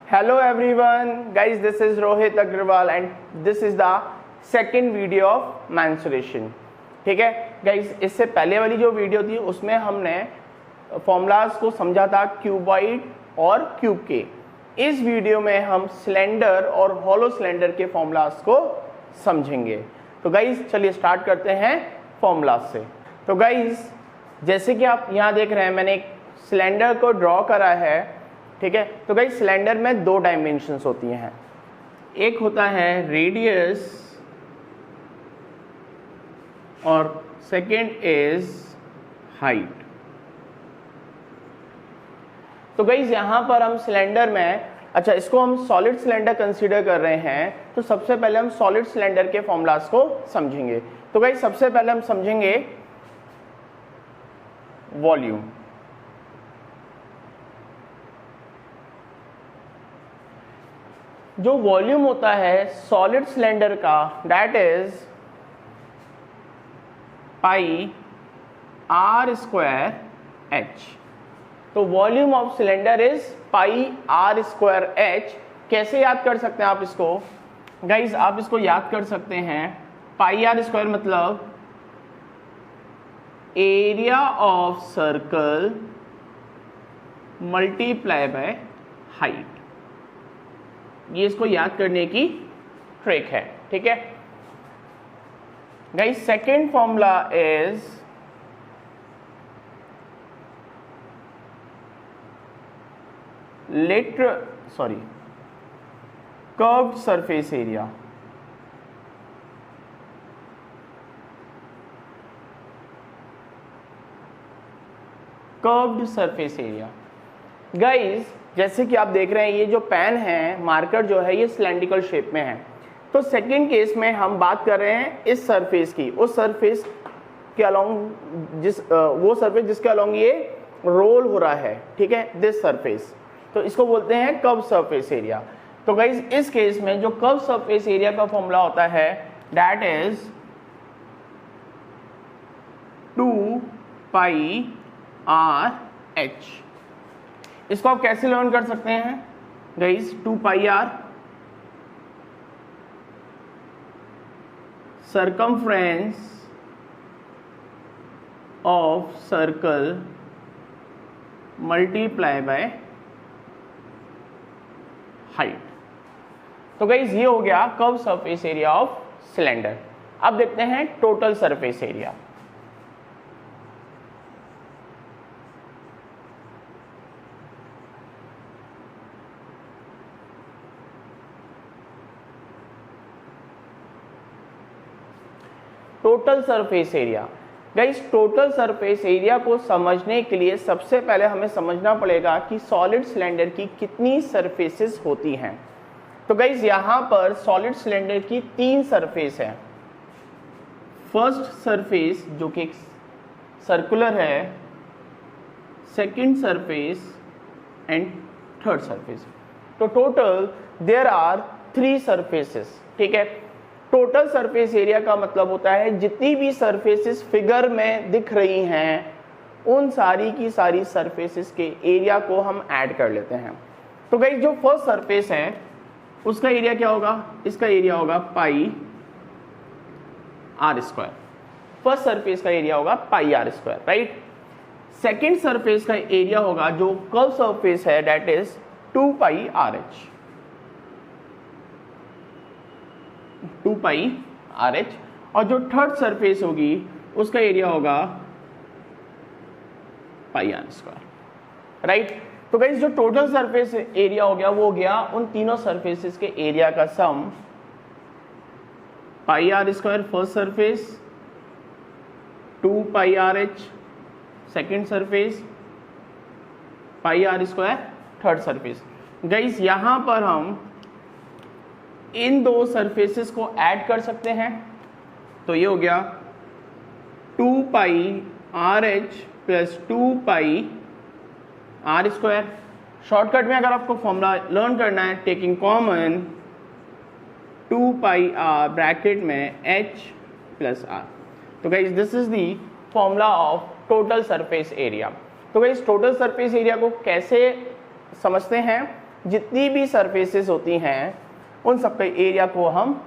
Hello everyone, guys. This is Rohit Agrawal and this is the second video of mensuration. ठीक है guys, इससे पहले वाली जो वीडियो थी उसमें हमने फॉर्मूलाज को समझा था क्यूबॉइड और क्यूब के. इस वीडियो में हम सिलेंडर और हॉलो सिलेंडर के फॉर्मूलाज को समझेंगे. तो गाइज चलिए स्टार्ट करते हैं फॉर्मूलाज से. तो गाइज जैसे कि आप यहाँ देख रहे हैं, मैंने एक सिलेंडर को ड्रॉ करा है. ठीक है, तो गाइज सिलेंडर में दो डायमेंशंस होती हैं. एक होता है रेडियस और सेकेंड इज हाइट. तो गाइज यहाँ पर हम सिलेंडर में, अच्छा इसको हम सॉलिड सिलेंडर कंसीडर कर रहे हैं, तो सबसे पहले हम सॉलिड सिलेंडर के फॉर्मूलाज को समझेंगे. तो गाइज सबसे पहले हम समझेंगे वॉल्यूम. जो वॉल्यूम होता है सॉलिड सिलेंडर का, that is pi r square H. तो volume of cylinder is pi r square h. कैसे याद कर सकते हैं आप इसको गाइज? आप इसको याद कर सकते हैं, पाई आर स्क्वायर मतलब area of circle multiply by height. ये इसको याद करने की ट्रिक है. ठीक है guys, second formula is curved surface area. Curved surface area guys, जैसे कि आप देख रहे हैं ये जो पेन है, मार्कर जो है, ये सिलेंड्रिकल शेप में है. तो सेकंड केस में हम बात कर रहे हैं इस सरफेस की, उस सरफेस के अलोंग वो सरफेस जिसके अलोंग ये रोल हो रहा है. ठीक है, दिस सरफेस, तो इसको बोलते हैं कर्व सरफेस एरिया. तो गाइस इस केस में जो कर्व सरफेस एरिया का फॉर्मूला होता है that is 2 pi r h. इसको आप कैसे लर्न कर सकते हैं guys? 2 pi r circumference of circle multiply by height. तो गाइस ये हो गया curve surface area of cylinder. अब देखते हैं total surface area. Total surface area guys, total surface area को समझने के लिए सबसे पहले हमें समझना पड़ेगा कि सॉलिड सिलेंडर की कितनी सरफेसेस होती हैं. तो गाइस यहाँ पर सॉलिड सिलेंडर की 3 सरफेस है. फर्स्ट सरफेस जो कि सर्कुलर है, second surface and third surface. तो टोटल देयर आर 3 सरफेसेस. ठीक है, टोटल सरफेस एरिया का मतलब होता है जितनी भी सरफेसेस फिगर में दिख रही हैं उन सारी की सारी सरफेसेस के एरिया को हम ऐड कर लेते हैं. तो गाइस जो फर्स्ट सरफेस है उसका एरिया क्या होगा? इसका एरिया होगा pi r square. First surface का एरिया होगा pi r square, right. Second surface का एरिया होगा जो कर्व सरफेस है, that is 2 pi r h. 2 pi r h. और जो थर्ड सरफेस होगी उसका एरिया होगा पाई आर स्क्वायर, राइट. तो गाइस जो टोटल सरफेस एरिया हो गया वो हो गया उन तीनों सरफेसेस के एरिया का sum. Pi r square first surface, 2 pi r h second surface, pi r square third surface. Guys यहां पर हम इन दो सरफेसेस को ऐड कर सकते हैं. तो ये हो गया 2 pi r h plus 2 pi r square. Shortcut में अगर आपको फॉर्मूला लर्न करना है, taking common 2 pi r bracket में एच प्लस आर. तो guys this is the formula of total surface area. तो गाइस टोटल सरफेस एरिया को कैसे समझते हैं? जितनी भी सरफेसेस होती हैं उन सबके एरिया को हम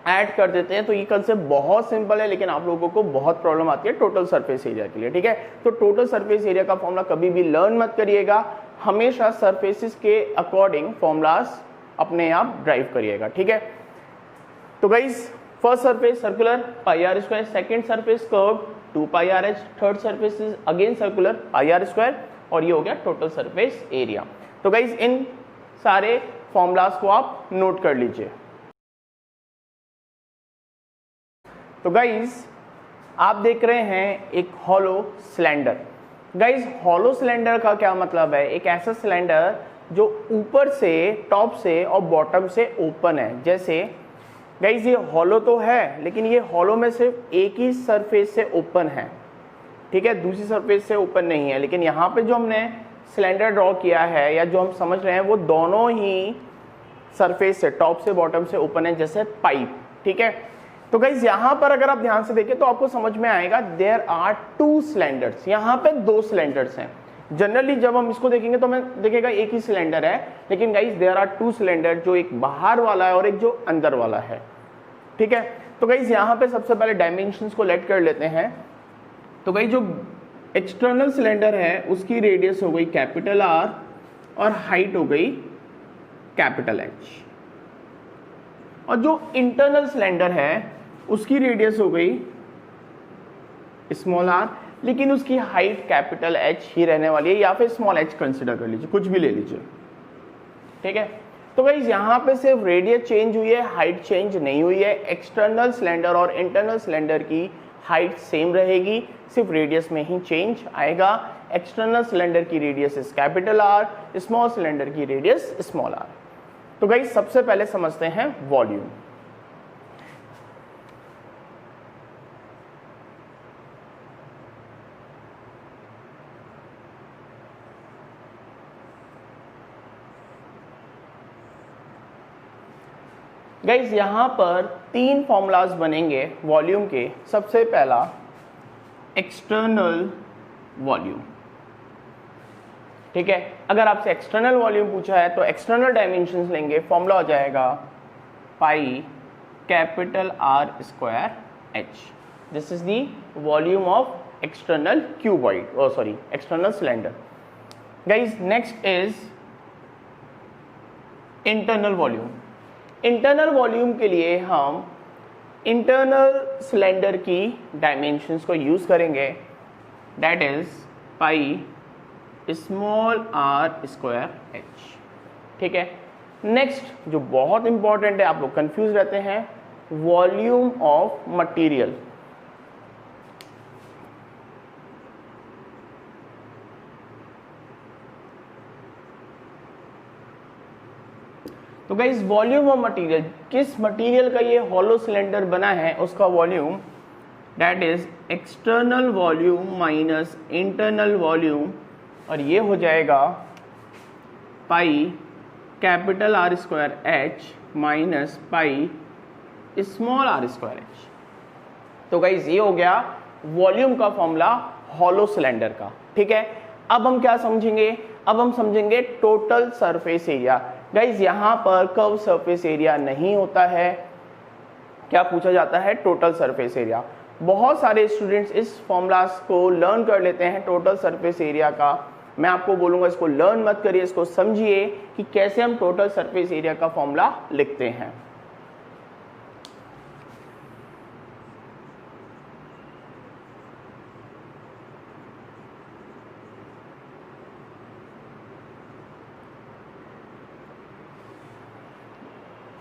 ऐड कर देते हैं। तो ये कंसेप्ट बहुत सिंपल है, लेकिन आप लोगों को बहुत प्रॉब्लम आती है टोटल सरफेस एरिया के लिए, ठीक है। तो टोटल सरफेस एरिया का फॉर्मूला कभी भी लर्न मत करिएगा, हमेशा सरफेसेस के अकॉर्डिंग फॉर्मूलाज अपने आप ड्राइव करिएगा, ठीक है। तो guys first surface circular pi r square, second surface curve 2 pi r h, third surface is again circular pi r square, और ये हो गया टोटल सरफेस एरिया। तो गाइस इन सारे फॉर्मूलाज को आप नोट कर लीजिए। तो गाइस आप देख रहे हैं एक hollow cylinder. Guys hollow cylinder का क्या मतलब है? एक ऐसा सिलेंडर जो ऊपर से, टॉप से और बॉटम से ओपन है। जैसे गाइस ये हॉलो तो है, लेकिन ये हॉलो में सिर्फ एक ही सरफेस से ओपन है, ठीक है, दूसरी सरफेस से ओपन नहीं है। लेकिन यहाँ पे जो हमने सिलेंडर ड्रॉ किया है या जो हम समझ रहे हैं वो दोनों ही सरफेस से, टॉप से बॉटम से ओपन है, जैसे पाइप, ठीक है। तो गाइस यहाँ पर अगर आप ध्यान से देखें तो आपको समझ में आएगा देयर आर 2 सिलेंडर्स, यहाँ पे 2 सिलेंडर्स हैं। जनरली जब हम इसको देखेंगे तो हमें देखेगा एक ही सिलेंडर है, लेकिन गाइस देयर आर 2 सिलेंडर, जो एक बाहर वाला है और एक जो अंदर वाला है, ठीक है। तो गाइस यहाँ पे सबसे पहले डायमेंशंस को लेट कर लेते हैं। तो गाइस जो एक्सटर्नल सिलेंडर है उसकी रेडियस हो गई कैपिटल आर और हाइट हो गई कैपिटल एच, और जो इंटरनल सिलेंडर है उसकी रेडियस हो गई स्मॉल आर, लेकिन उसकी हाइट कैपिटल एच ही रहने वाली है, या फिर स्मॉल एच कंसिडर कर लीजिए, कुछ भी ले लीजिए, ठीक है। तो गाइस यहाँ पे सिर्फ रेडियस चेंज हुई है, हाइट चेंज नहीं हुई है। एक्सटर्नल सिलेंडर और इंटरनल सिलेंडर की हाइट सेम रहेगी, सिर्फ रेडियस में ही चेंज आएगा। एक्सटर्नल सिलेंडर की radius is capital R, small cylinder की रेडियस स्मॉल आर। तो गाइस सबसे पहले समझते हैं वॉल्यूम। गाइस यहाँ पर 3 फॉर्मूलाज बनेंगे वॉल्यूम के। सबसे पहला एक्सटर्नल वॉल्यूम, ठीक है। अगर आपसे एक्सटर्नल वॉल्यूम पूछा है तो एक्सटर्नल डायमेंशंस लेंगे, फॉर्मूला हो जाएगा pi capital are square h. This is the volume of external cuboid, external cylinder. Guys next is internal volume. इंटरनल वॉल्यूम के लिए हम इंटरनल सिलेंडर की डायमेंशंस को यूज करेंगे, that is pi small are square h, ठीक है। नेक्स्ट जो बहुत इंपॉर्टेंट है, आप लोग कंफ्यूज रहते हैं, वॉल्यूम ऑफ मटेरियल। तो गाइस वॉल्यूम ऑफ मटेरियल, किस मटेरियल का ये हॉलो सिलेंडर बना है उसका volume, that is external volume minus internal volume, और ये हो जाएगा pi capital are square H minus pi small are square H. तो गाइस ये हो गया वॉल्यूम का फॉर्मूला हॉलो सिलेंडर का, ठीक है। अब हम क्या समझेंगे? अब हम समझेंगे टोटल सरफेस एरिया। गाइस यहाँ पर कर्व सरफेस एरिया नहीं होता है, क्या पूछा जाता है? Total surface area. बहुत सारे स्टूडेंट्स इस फॉर्मूलास को लर्न कर लेते हैं टोटल सरफेस एरिया का। मैं आपको बोलूंगा इसको लर्न मत करिए, इसको समझिए कि कैसे हम टोटल सरफेस एरिया का फॉर्मूला लिखते हैं।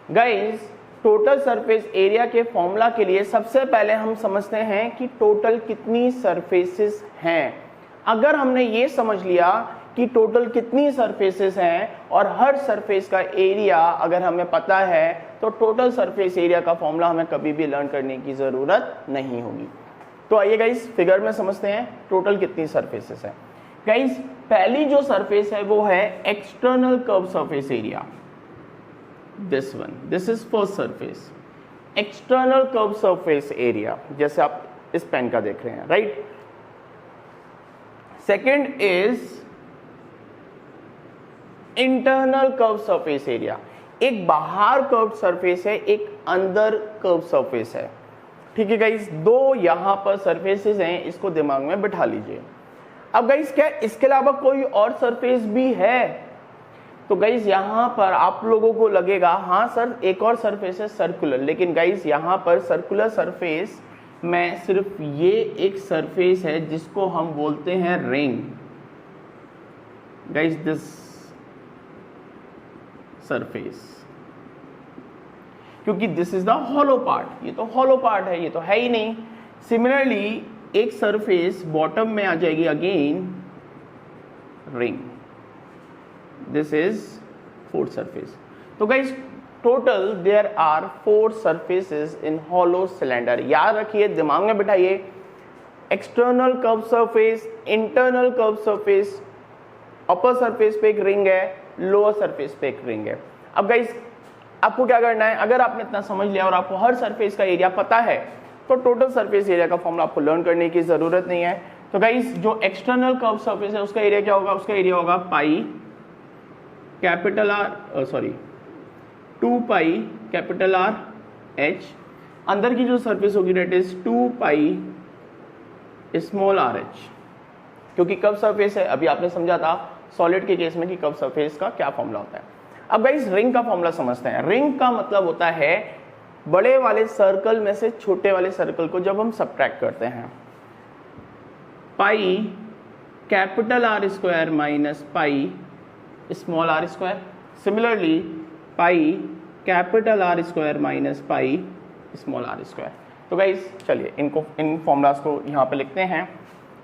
गाइस टोटल सरफेस एरिया के फॉर्मूला के लिए सबसे पहले हम समझते हैं कि टोटल कितनी सरफेसेस हैं। अगर हमने ये समझ लिया कि टोटल कितनी सरफेसेस हैं और हर सरफेस का एरिया अगर हमें पता है, तो टोटल सरफेस एरिया का फॉर्मूला हमें कभी भी लर्न करने की ज़रूरत नहीं होगी। तो आइए गाइस फिगर में समझते हैं टोटल कितनी सरफेसेस है। गाइस पहली जो सरफेस है वो है external curve surface area, this one, this is first surface external curve surface area, जैसे आप इस पेन का देख रहे हैं, right. Second is internal curve surface area, एक बाहर कर्व सरफेस है, एक अंदर कर्व सरफेस है। ठीक है गाइस, दो यहां पर सरफेसेस हैं, इसको दिमाग में बिठा लीजिए। अब गाइस क्या इसके अलावा कोई और सरफेस भी है? तो गाइस यहां पर आप लोगों को लगेगा हाँ सर एक और सरफेस है सर्कुलर, लेकिन गाइस यहां पर सर्कुलर सरफेस में सिर्फ ये एक सरफेस है जिसको हम बोलते हैं रिंग। गाइस दिस सरफेस, क्योंकि this is the hollow part, ये तो हॉलो पार्ट है, ये तो है ही नहीं। सिमिलरली एक सरफेस बॉटम में आ जाएगी, again ring, this is fourth surface. तो guys total there are 4 surfaces in hollow cylinder. याद रखिए, दिमाग में बिठाइए, external curve surface, internal curve surface, upper surface पे एक रिंग है, लोअर सरफेस पे एक रिंग है। अब गाइस आपको क्या करना है, अगर आपने इतना समझ लिया और आपको हर सरफेस का एरिया पता है तो टोटल सरफेस एरिया का फॉर्मूला आपको लर्न करने की जरूरत नहीं है। तो गाइस जो एक्सटर्नल कर्व सरफेस है उसका एरिया क्या होगा, उसका एरिया होगा pi capital R, sorry 2 pi capital R H. अंदर की जो सरफेस होगी that is 2 pi small R H, क्योंकि कर्व सरफेस है। अभी आपने समझा था सॉलिड के केस में कि कर्व सरफेस का क्या फॉर्मूला होता है। अब गाइस रिंग का फॉर्मूला समझते हैं। रिंग का मतलब होता है बड़े वाले सर्कल में से छोटे वाले सर्कल को जब हम सब्ट्रैक्ट करते हैं, pi capital are square minus pi small are square. Similarly pi capital are square minus pi small are square. तो गाइस चलिए इन फॉर्मूलाज को यहाँ पे लिखते हैं।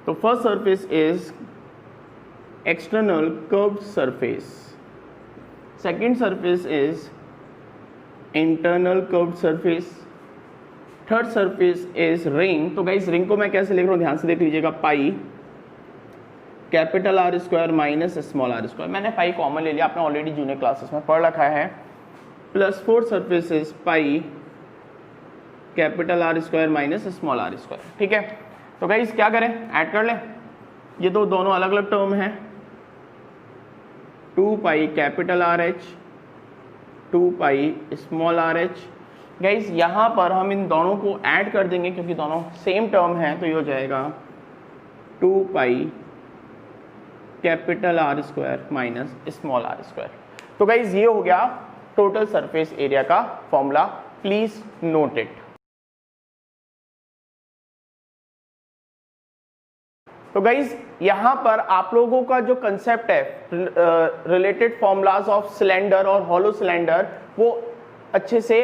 तो first surface is external curved surface, second surface is internal curved surface, third surface is ring. तो गाइस रिंग को मैं कैसे लिख रहा हूँ ध्यान से देख लीजिएगा, pi capital are square minus small are square. मैंने पाई कॉमन ले लिया, आपने ऑलरेडी जूनियर क्लासेस में पढ़ रखा है, plus fourth surface is pi capital are square minus small are square. ठीक है, तो गाइस क्या करें, ऐड कर लें, ये तो दोनों अलग अलग टर्म हैं, 2 pi capital R h 2 pi small R H. Guys यहाँ पर हम इन दोनों को ऐड कर देंगे क्योंकि दोनों सेम टर्म है, तो ये हो जाएगा 2 pi capital are square minus small are square. तो गाइस ये हो गया टोटल सरफेस एरिया का फॉर्मूला, प्लीज नोट इट। तो गाइज यहाँ पर आप लोगों का जो कंसेप्ट है रिलेटेड फॉर्मूलाज ऑफ सिलेंडर और हॉलो सिलेंडर वो अच्छे से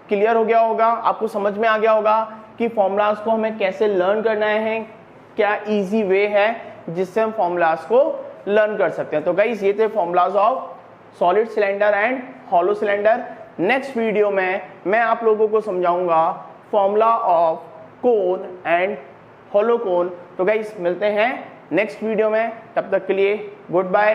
क्लियर हो गया होगा, आपको समझ में आ गया होगा कि फॉर्मूलाज को हमें कैसे लर्न करना है, क्या इजी वे है जिससे हम फॉर्मूलाज को लर्न कर सकते हैं। तो गाइज ये थे formulas of solid cylinder and hollow cylinder. Next video में मैं आप लोगों को समझाऊंगा formula of cone and hollow cone. तो गाइस मिलते हैं नेक्स्ट वीडियो में, तब तक के लिए गुड बाय।